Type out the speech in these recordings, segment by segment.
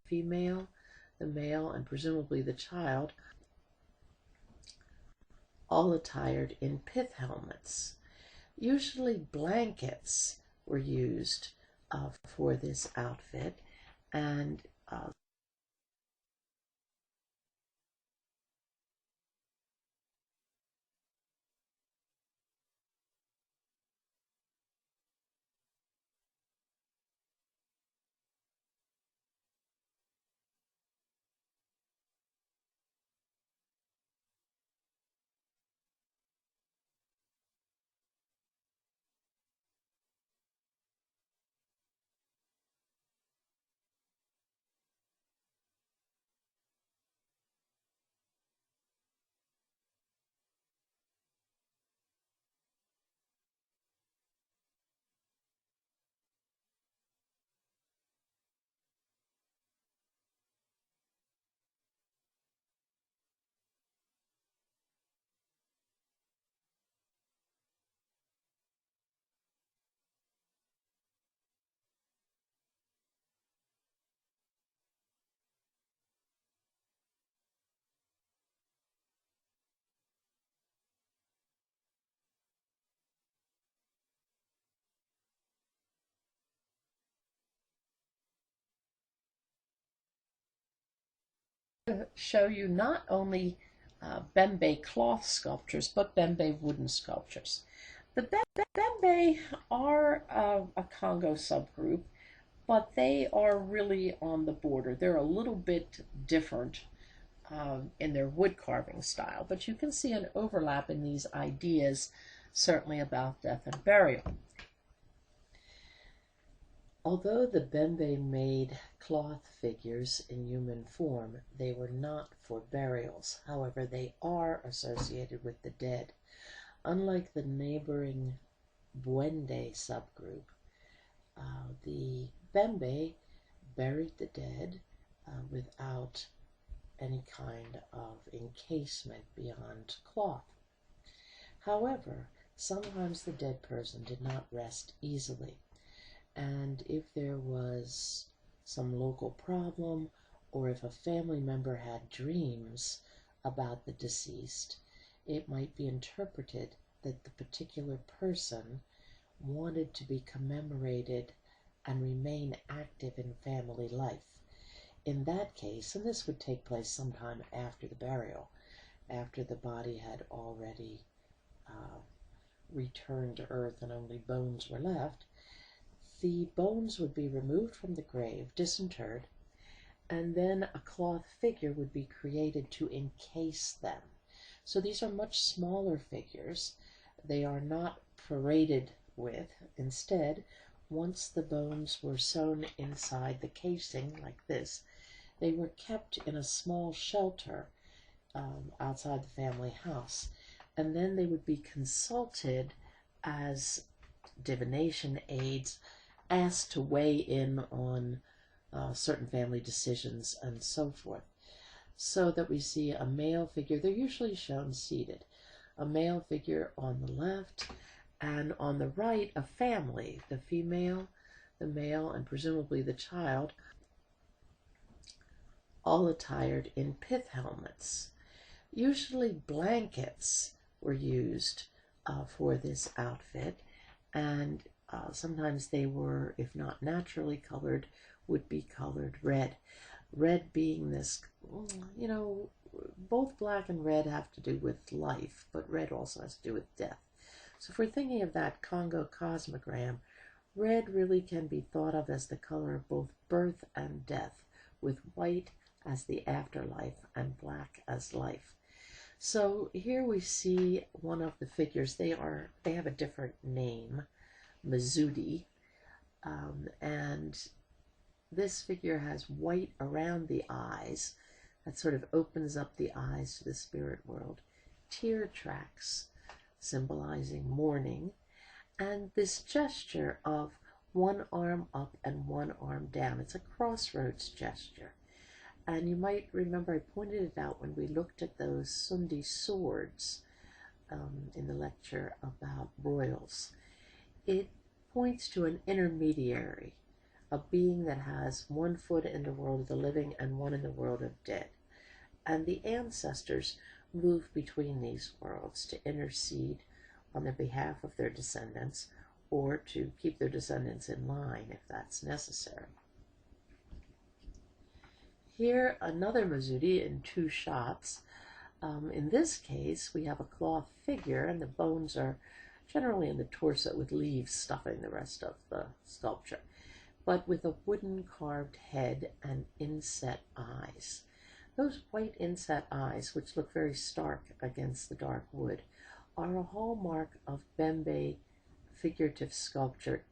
female, the male, and presumably the child, all attired in pith helmets. Usually blankets were used for this outfit, and show you not only Bembe cloth sculptures, but Bembe wooden sculptures. The Bembe are a Kongo subgroup, but they are really on the border. They're a little bit different in their wood carving style, but you can see an overlap in these ideas, certainly about death and burial. Although the Bembe made cloth figures in human form, they were not for burials. However, they are associated with the dead. Unlike the neighboring Bwende subgroup, the Bembe buried the dead without any kind of encasement beyond cloth. However, sometimes the dead person did not rest easily, and if there was some local problem, or if a family member had dreams about the deceased, it might be interpreted that the particular person wanted to be commemorated and remain active in family life. In that case, and this would take place sometime after the burial, after the body had already returned to earth and only bones were left, the bones would be removed from the grave, disinterred, and then a cloth figure would be created to encase them. So these are much smaller figures. They are not paraded with. Instead, once the bones were sewn inside the casing, like this, they were kept in a small shelter outside the family house. And then they would be consulted as divination aids, asked to weigh in on certain family decisions and so forth. So that we see a male figure, they're usually shown seated, a male figure on the left, and on the right a family, the female, the male, and presumably the child, all attired in pith helmets. Usually blankets were used for this outfit, and sometimes they were, if not naturally colored, would be colored red. Red being this, both black and red have to do with life, but red also has to do with death. So if we're thinking of that Kongo cosmogram, red really can be thought of as the color of both birth and death, with white as the afterlife and black as life. So here we see one of the figures. They have a different name, Mizudi, and this figure has white around the eyes that sort of opens up the eyes to the spirit world, tear tracks symbolizing mourning, and this gesture of one arm up and one arm down. It's a crossroads gesture. And you might remember I pointed it out when we looked at those Sundi swords in the lecture about royals. It points to an intermediary, a being that has one foot in the world of the living and one in the world of dead. And the ancestors move between these worlds to intercede on the behalf of their descendants or to keep their descendants in line if that's necessary. Here, another Mazudi in two shots. In this case, we have a cloth figure, and the bones are generally in the torso with leaves stuffing the rest of the sculpture, but with a wooden carved head and inset eyes. Those white inset eyes, which look very stark against the dark wood, are a hallmark of Bembe figurative sculpture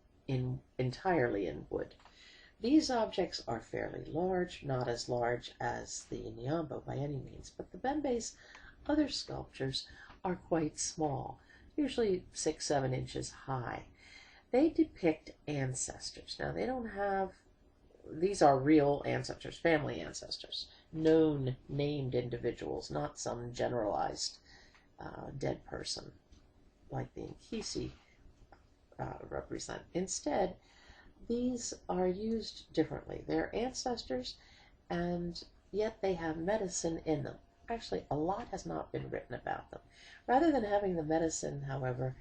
entirely in wood. These objects are fairly large, not as large as the Nyambo by any means, but the Bembe's other sculptures are quite small, usually 6-7 inches high. They depict ancestors. Now, they don't have, these are real ancestors, family ancestors, known, named individuals, not some generalized dead person like the Nkisi represent. Instead, these are used differently. They're ancestors, and yet they have medicine in them. Actually, a lot has not been written about them. Rather than having the medicine, however,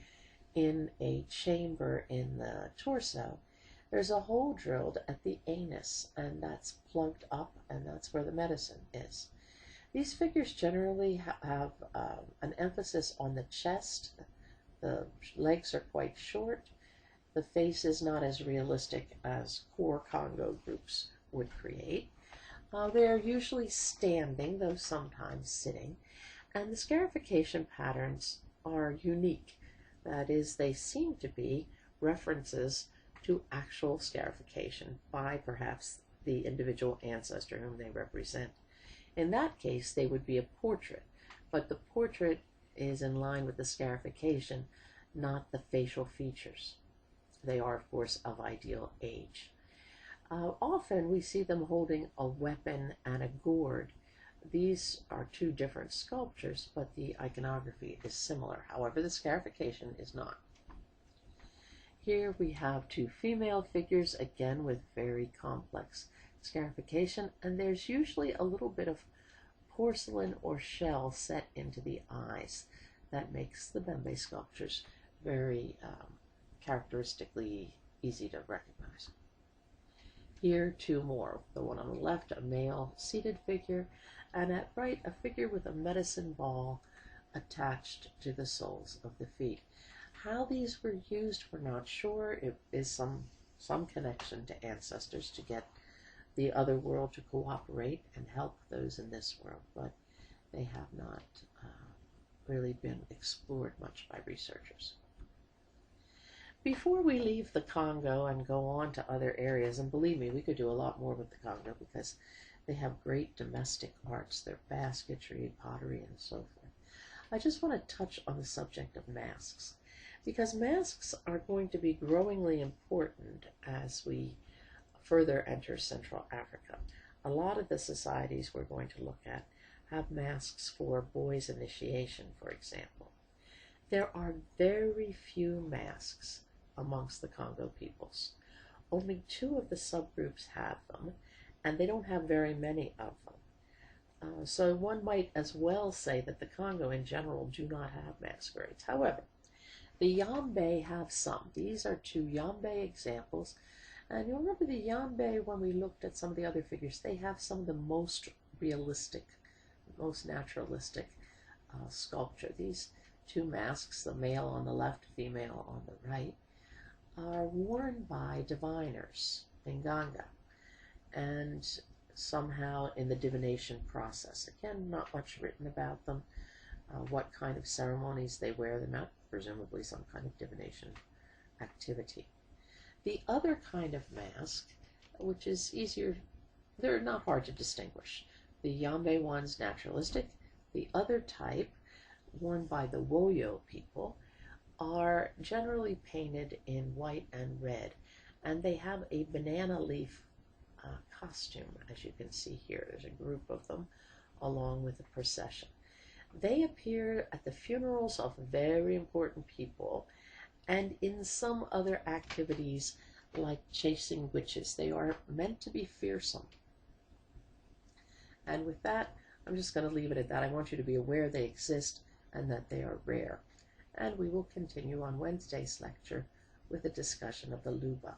in a chamber in the torso, there's a hole drilled at the anus, and that's plugged up, and that's where the medicine is. These figures generally have an emphasis on the chest. The legs are quite short. The face is not as realistic as core Kongo groups would create. They're usually standing, though sometimes sitting, and the scarification patterns are unique. That is, they seem to be references to actual scarification by perhaps the individual ancestor whom they represent. In that case, they would be a portrait, but the portrait is in line with the scarification, not the facial features. They are, of course, of ideal age. Often we see them holding a weapon and a gourd. These are two different sculptures, but the iconography is similar. However, the scarification is not. Here we have two female figures, again with very complex scarification, and there's usually a little bit of porcelain or shell set into the eyes. That makes the Bembe sculptures very characteristically easy to recognize. Here, two more. The one on the left, a male seated figure, and at right, a figure with a medicine ball attached to the soles of the feet. How these were used, we're not sure. It is some connection to ancestors to get the other world to cooperate and help those in this world, but they have not really been explored much by researchers. Before we leave the Congo and go on to other areas, and believe me, we could do a lot more with the Congo because they have great domestic arts, their basketry, pottery, and so forth. I just want to touch on the subject of masks, because masks are going to be growingly important as we further enter Central Africa. A lot of the societies we're going to look at have masks for boys' initiation, for example. There are very few masks amongst the Congo peoples. Only 2 of the subgroups have them, and they don't have very many of them. So one might as well say that the Congo in general do not have masquerades. However, the Yambe have some. These are 2 Yambe examples. And you'll remember the Yambe, when we looked at some of the other figures, they have some of the most realistic, most naturalistic sculpture. These 2 masks, the male on the left, female on the right, are worn by diviners in Ganga, and somehow in the divination process. Again, not much written about them, what kind of ceremonies they wear them at, presumably some kind of divination activity. The other kind of mask, which is easier, they're not hard to distinguish. The Yambe one's naturalistic. The other type, worn by the Woyo people, are generally painted in white and red, and they have a banana leaf costume, as you can see here. There's a group of them along with a procession. They appear at the funerals of very important people and in some other activities like chasing witches. They are meant to be fearsome. And with that, I'm just going to leave it at that. I want you to be aware they exist and that they are rare. And we will continue on Wednesday's lecture with a discussion of the Luba.